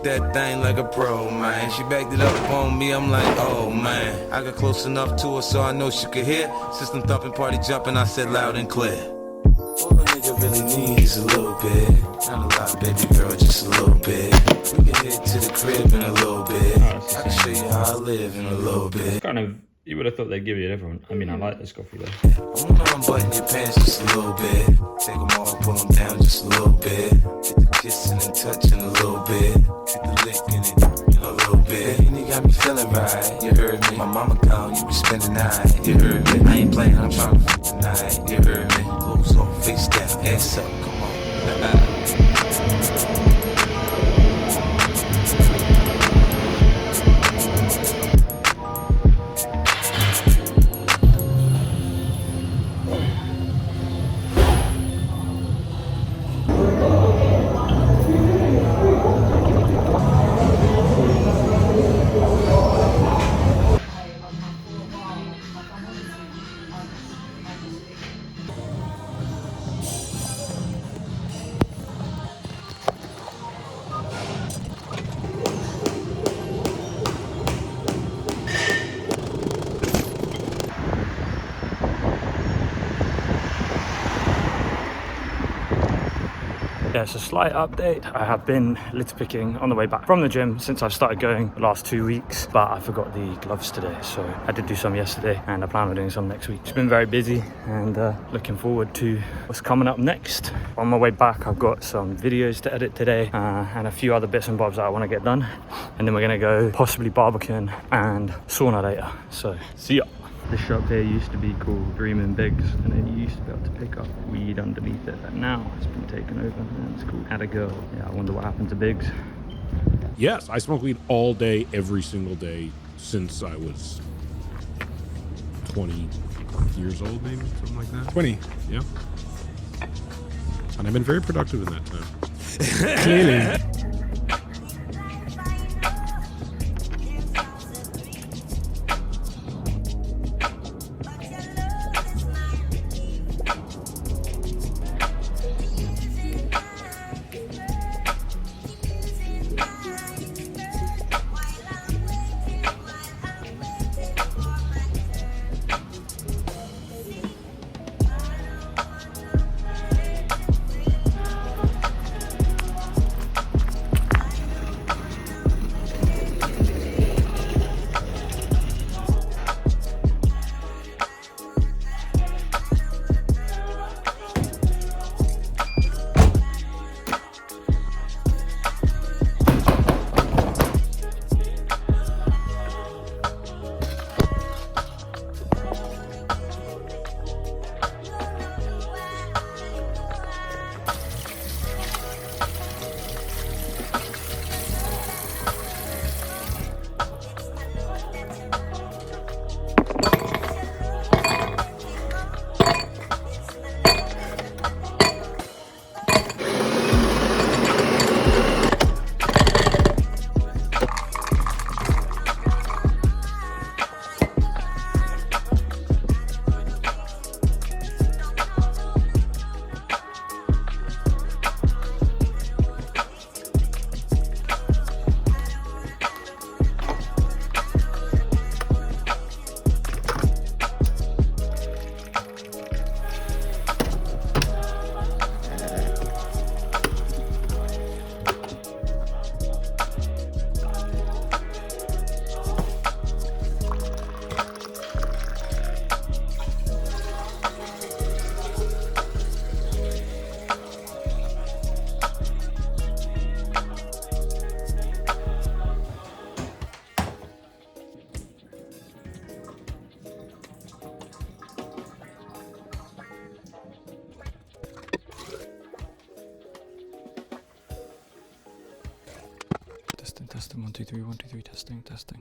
work that thing like a pro, man. She backed it up on me, I'm like, oh man. I got close enough to her so I know she could hear. System thumping, party jumping, I said loud and clear. All a nigga really needs is a little bit. Not a lot, baby girl, just a little bit. We can head to the crib in a little bit. I can show you how I live in a little bit. Kind of, you would have thought they'd give you a different. I mean, I like this coffee though. I wanna unbutton your pants just a little bit. Take them off, pull them down just a little bit. Get the kissing and touching a little bit. Get the licking it a little bit. And you got me feeling right, you heard me. My mama gone, you be spending the night, you heard me. I ain't playing, I'm trying to fuck tonight, you heard me. Clothes off, face down, ass up, come on. Yeah, it's a slight update. I have been litter picking on the way back from the gym since I've started going the last 2 weeks, but I forgot the gloves today, so I did do some yesterday and I plan on doing some next week. It's been very busy and looking forward to what's coming up next. On my way back, I've got some videos to edit today and a few other bits and bobs that I want to get done, and then we're gonna go possibly barbecuing and sauna later. So see ya. This shop here used to be called Dreamin' Bigs, and then you used to be able to pick up weed underneath it, and now it's been taken over and it's called Had a Girl. Yeah, I wonder what happened to Bigs. Yes, I smoke weed all day, every single day since I was 20 years old, maybe, something like that. 20. Yeah. And I've been very productive in that time. Clearly. Testing, 1, 2, 3, 1, 2, 3, testing.